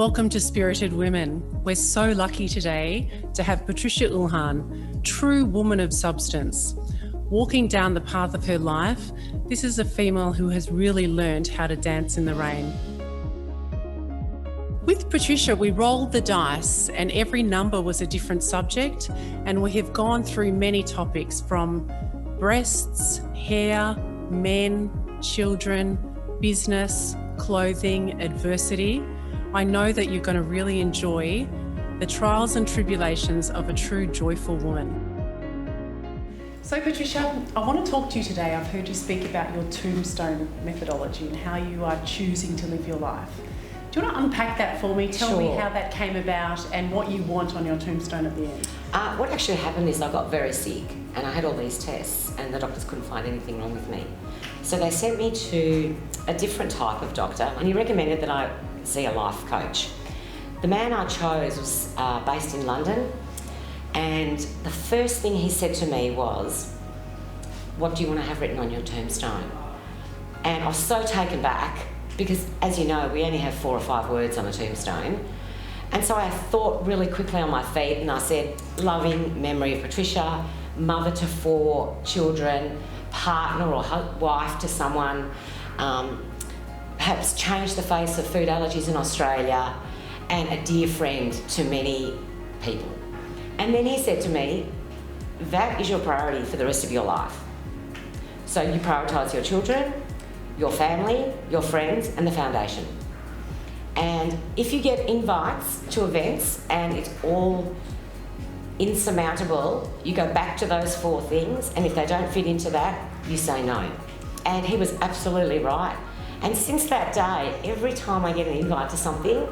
Welcome to Spirited Women. We're so lucky today to have Patricia Ilhan, true woman of substance. Walking down the path of her life, this is a female who has really learned how to dance in the rain. With Patricia, we rolled the dice and every number was a different subject, and we have gone through many topics from breasts, hair, men, children, business, clothing, adversity. I know that you're going to really enjoy the trials and tribulations of a true joyful woman. So Patricia, I want to talk to you today. I've heard you speak about your tombstone methodology and how you are choosing to live your life. Do you want to unpack that for me? Tell me how that came about and what you want on your tombstone at the end. What actually happened is I got very sick and I had all these tests and the doctors couldn't find anything wrong with me. So they sent me to a different type of doctor and he recommended that I see a life coach. The man I chose was based in London, and the first thing he said to me was, "What do you want to have written on your tombstone?" And I was so taken back because, as you know, we only have 4 or 5 words on a tombstone. And so I thought really quickly on my feet and I said, loving memory of Patricia, mother to 4 children, partner or wife to someone, perhaps changed the face of food allergies in Australia, and a dear friend to many people. And then he said to me, that is your priority for the rest of your life. So you prioritise your children, your family, your friends, and the foundation. And if you get invites to events and it's all insurmountable, you go back to those 4 things, and if they don't fit into that, you say no. And he was absolutely right. And since that day, every time I get an invite to something,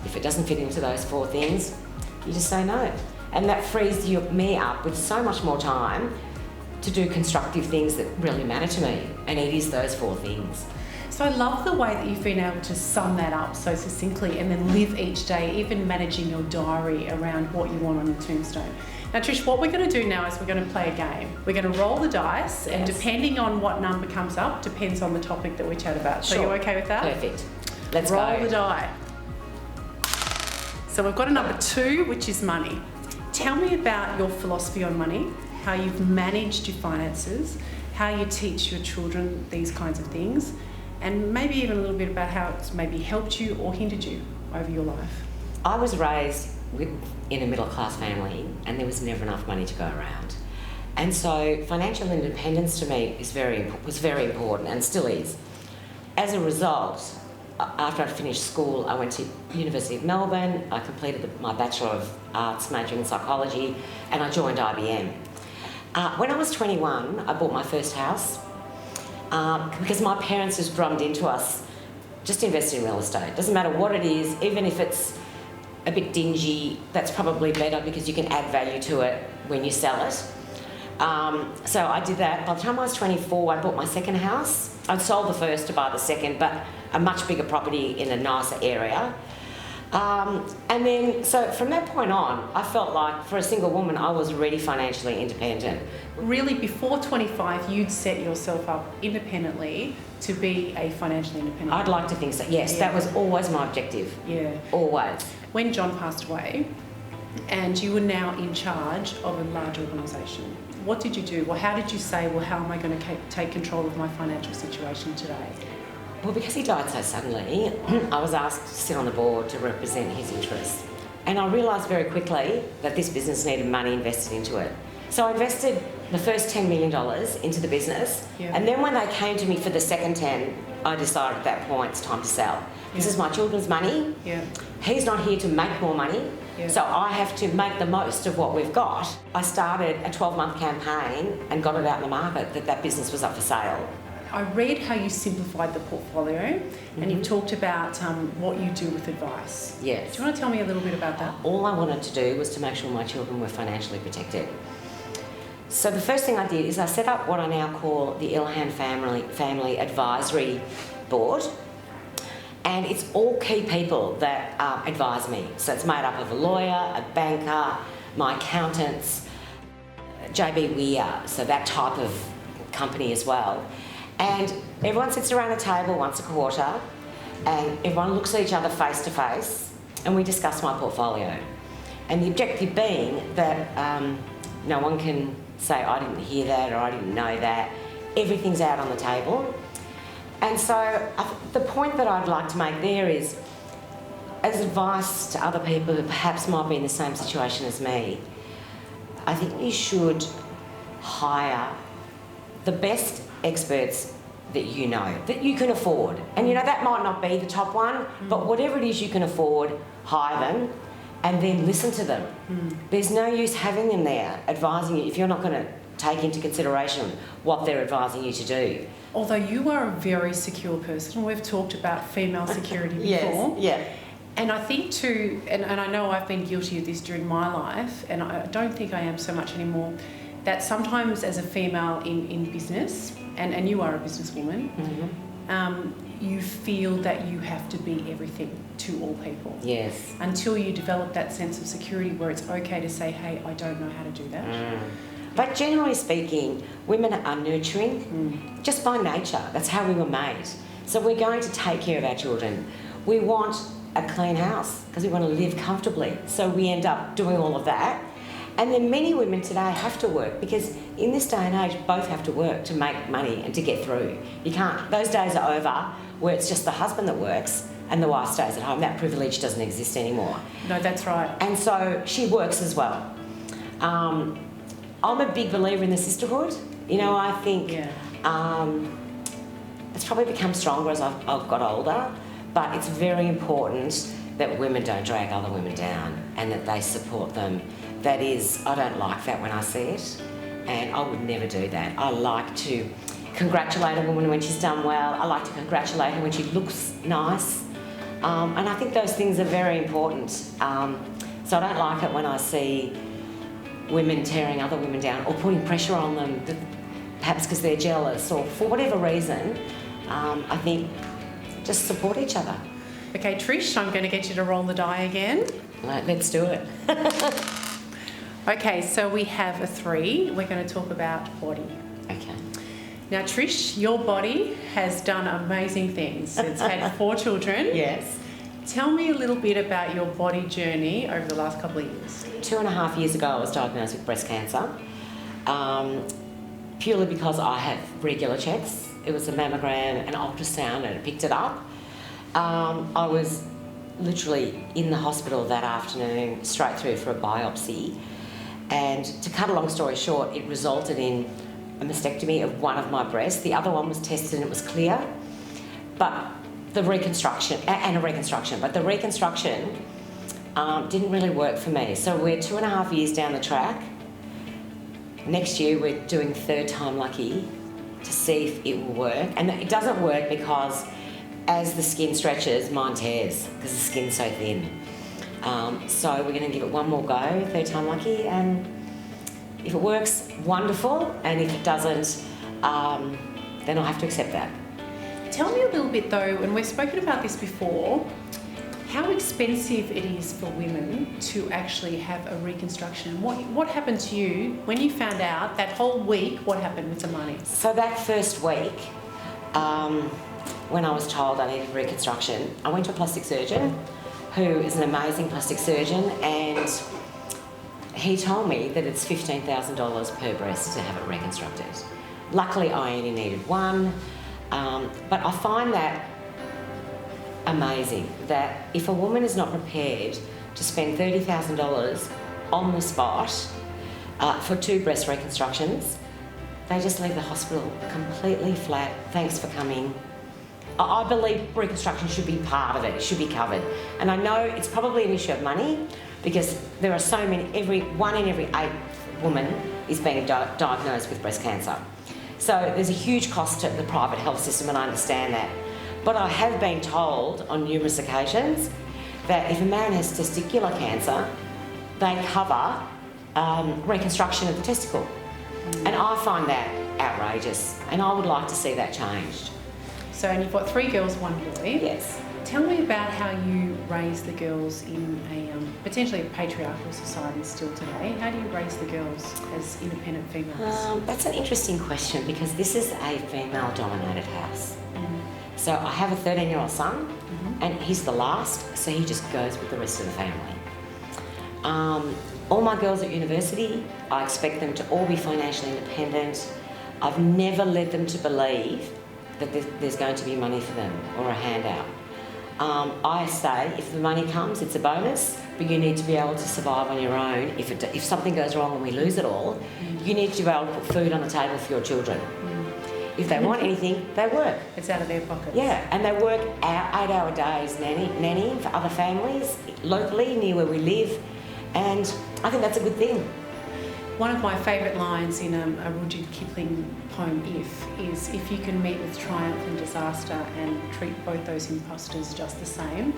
if it doesn't fit into those 4 things, you just say no. And that frees me up with so much more time to do constructive things that really matter to me. And it is those 4 things. So I love the way that you've been able to sum that up so succinctly and then live each day, even managing your diary around what you want on your tombstone. Now Trish, what we're going to do now is we're going to play a game. We're going to roll the dice, and depending on what number comes up, depends on the topic that we chat about. So you're okay with that? Perfect. Let's go. Roll the die. So we've got a number 2, which is money. Tell me about your philosophy on money, how you've managed your finances, how you teach your children these kinds of things, and maybe even a little bit about how it's maybe helped you or hindered you over your life. I was raised in a middle-class family and there was never enough money to go around. And so financial independence to me was very important and still is. As a result, after I finished school, I went to University of Melbourne, I completed my Bachelor of Arts majoring in psychology, and I joined IBM. When I was 21, I bought my first house because my parents just drummed into us, just invest in real estate. Doesn't matter what it is, even if it's a bit dingy, that's probably better because you can add value to it when you sell it. So I did that. By the time I was 24, I bought my second house. I'd sold the first to buy the second, but a much bigger property in a nicer area. And then, so from that point on, I felt like for a single woman, I was already financially independent. Really, before 25, you'd set yourself up independently to be a financially independent I'd like to think so, yes. That was always my objective. Yeah. Always. When John passed away, and you were now in charge of a large organisation, what did you do? Well, how did you say, well, how am I going to take control of my financial situation today? Well, because he died so suddenly, I was asked to sit on the board to represent his interests. And I realised very quickly that this business needed money invested into it. So I invested the first $10 million into the business. Yeah. And then when they came to me for the second 10, I decided at that point it's time to sell. Yeah. This is my children's money. Yeah. He's not here to make more money. Yeah. So I have to make the most of what we've got. I started a 12-month campaign and got it out in the market that business was up for sale. I read how you simplified the portfolio, and you've talked about what you do with advice. Yes. Do you want to tell me a little bit about that? All I wanted to do was to make sure my children were financially protected. So the first thing I did is I set up what I now call the Ilhan Family Advisory Board, and it's all key people that advise me. So it's made up of a lawyer, a banker, my accountants, JB Weir, so that type of company as well. And everyone sits around a table once a quarter and everyone looks at each other face to face and we discuss my portfolio. And the objective being that no one can say, I didn't hear that or I didn't know that. Everything's out on the table. And so the point that I'd like to make there is, as advice to other people who perhaps might be in the same situation as me, I think you should hire the best experts that you know, that you can afford. And you know, that might not be the top one, but whatever it is you can afford, hire them and then listen to them. There's no use having them there advising you if you're not going to take into consideration what they're advising you to do. Although you are a very secure person, we've talked about female security before. Yes, yeah. And I think too, and I know I've been guilty of this during my life, and I don't think I am so much anymore, that sometimes as a female in business, and you are a businesswoman, you feel that you have to be everything to all people. Yes. Until you develop that sense of security where it's okay to say, hey, I don't know how to do that. But generally speaking, women are nurturing just by nature. That's how we were made. So we're going to take care of our children. We want a clean house because we want to live comfortably. So we end up doing all of that. And then many women today have to work because in this day and age, both have to work to make money and to get through. You can't, those days are over where it's just the husband that works and the wife stays at home. That privilege doesn't exist anymore. No, that's right. And so she works as well. I'm a big believer in the sisterhood. You know, I think it's probably become stronger as I've got older, but it's very important that women don't drag other women down and that they support them. That is, I don't like that when I see it, and I would never do that. I like to congratulate a woman when she's done well. I like to congratulate her when she looks nice. And I think those things are very important. So I don't like it when I see women tearing other women down or putting pressure on them, perhaps because they're jealous or for whatever reason. I think just support each other. Okay, Trish, I'm going to get you to roll the die again. Let's do it. Okay, so we have a 3. We're going to talk about body. Okay. Now, Trish, your body has done amazing things. It's had 4 children. Yes. Tell me a little bit about your body journey over the last couple of years. 2.5 years ago, I was diagnosed with breast cancer, purely because I have regular checks. It was a mammogram, an ultrasound, and it picked it up. I was literally in the hospital that afternoon, straight through for a biopsy. And to cut a long story short, it resulted in a mastectomy of one of my breasts. The other one was tested and it was clear. But the reconstruction, but the reconstruction didn't really work for me. So we're 2.5 years down the track. Next year we're doing third time lucky to see if it will work. And it doesn't work because as the skin stretches, mine tears because the skin's so thin. So we're going to give it one more go, third time lucky, and if it works, wonderful, and if it doesn't, then I'll have to accept that. Tell me a little bit though, and we've spoken about this before, how expensive it is for women to actually have a reconstruction. What happened to you when you found out that whole week? What happened with the money? So that first week, when I was told I needed reconstruction, I went to a plastic surgeon who is an amazing plastic surgeon, and he told me that it's $15,000 per breast to have it reconstructed. Luckily, I only needed one, but I find that amazing that if a woman is not prepared to spend $30,000 on the spot for 2 breast reconstructions, they just leave the hospital completely flat. Thanks for coming. I believe reconstruction should be part of it. It should be covered. And I know it's probably an issue of money because there are so many, one in every 8 women is being diagnosed with breast cancer. So there's a huge cost to the private health system, and I understand that. But I have been told on numerous occasions that if a man has testicular cancer, they cover reconstruction of the testicle. And I find that outrageous, and I would like to see that changed. So, and you've got 3 girls, 1 boy. Yes. Tell me about how you raise the girls in a potentially a patriarchal society still today. How do you raise the girls as independent females? That's an interesting question because this is a female-dominated house. So I have a 13-year-old son, and he's the last, so he just goes with the rest of the family. All my girls at university, I expect them to all be financially independent. I've never led them to believe that there's going to be money for them or a handout. I say if the money comes, it's a bonus, but you need to be able to survive on your own. If something goes wrong and we lose it all, you need to be able to put food on the table for your children. If they want anything, they work. It's out of their pockets. Yeah, and they work 8-hour days nannying for other families locally near where we live, and I think that's a good thing. One of my favourite lines in a Rudyard Kipling poem, if you can meet with triumph and disaster and treat both those imposters just the same.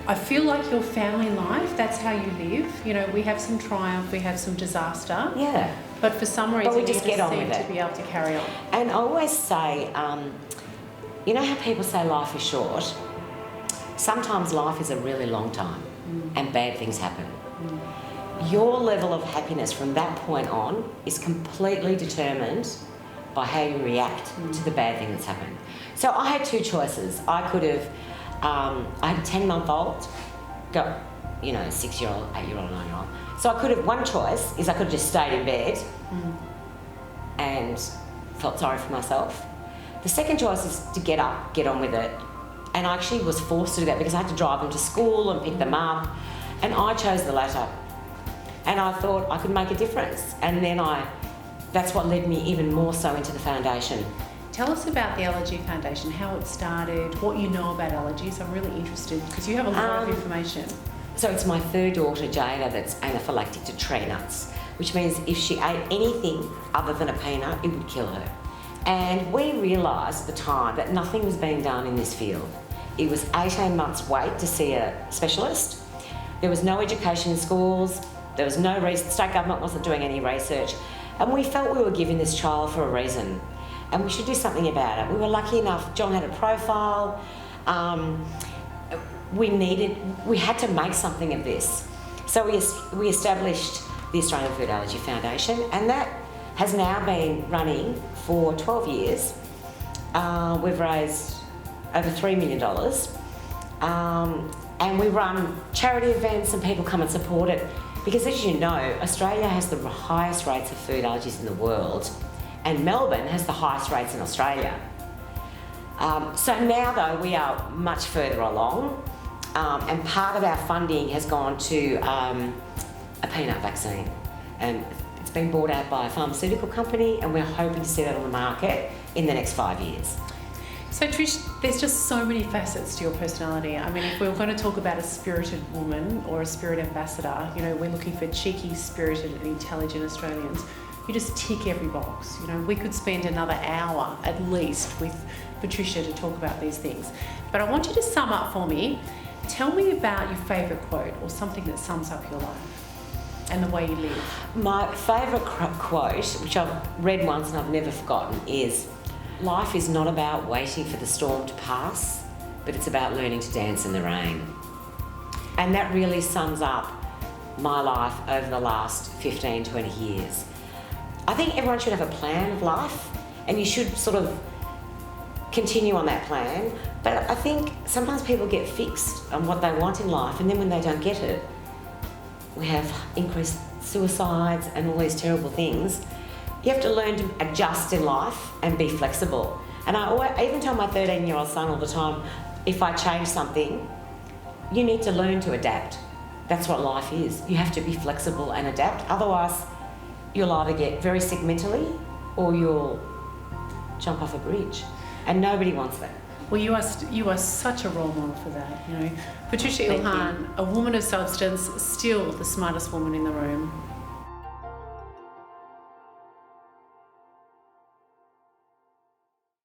I feel like your family life, that's how you live. You know, we have some triumph, we have some disaster. Yeah. But for some reason, we just get on seem with it to be able to carry on. And I always say, you know how people say life is short? Sometimes life is a really long time and bad things happen. Your level of happiness from that point on is completely determined by how you react to the bad thing that's happened. So I had two choices. I could have, I had a 10-month-old, got, 6-year-old, 8-year-old, 9-year-old. So I could have, one choice is I could have just stayed in bed and felt sorry for myself. The second choice is to get up, get on with it. And I actually was forced to do that because I had to drive them to school and pick them up. And I chose the latter. And I thought I could make a difference. And then that's what led me even more so into the foundation. Tell us about the Allergy Foundation, how it started, what you know about allergies. I'm really interested because you have a lot of information. So it's my third daughter, Jada, that's anaphylactic to tree nuts, which means if she ate anything other than a peanut, it would kill her. And we realised at the time that nothing was being done in this field. It was 18 months wait to see a specialist. There was no education in schools. There was no reason. State government wasn't doing any research. And we felt we were given this child for a reason. And we should do something about it. We were lucky enough, John had a profile. We had to make something of this. So we established the Australian Food Allergy Foundation, and that has now been running for 12 years. We've raised over $3 million. And we run charity events and people come and support it. Because as you know, Australia has the highest rates of food allergies in the world, and Melbourne has the highest rates in Australia. So now though, we are much further along, and part of our funding has gone to a peanut vaccine. And it's been bought out by a pharmaceutical company, and we're hoping to see that on the market in the next 5 years. So Trish, there's just so many facets to your personality. I mean, if we were going to talk about a spirited woman or a spirit ambassador, we're looking for cheeky, spirited and intelligent Australians. You just tick every box. We could spend another hour at least with Patricia to talk about these things. But I want you to sum up for me. Tell me about your favourite quote or something that sums up your life and the way you live. My favourite quote, which I've read once and I've never forgotten, is, "Life is not about waiting for the storm to pass, but it's about learning to dance in the rain." And that really sums up my life over the last 15, 20 years. I think everyone should have a plan of life, and you should sort of continue on that plan. But I think sometimes people get fixed on what they want in life, and then when they don't get it, we have increased suicides and all these terrible things. You have to learn to adjust in life and be flexible. And I even tell my 13-year-old son all the time, if I change something, you need to learn to adapt. That's what life is. You have to be flexible and adapt. Otherwise, you'll either get very sick mentally or you'll jump off a bridge. And nobody wants that. Well, you are such a role model for that. Patricia Ilhan, a woman of substance, still the smartest woman in the room.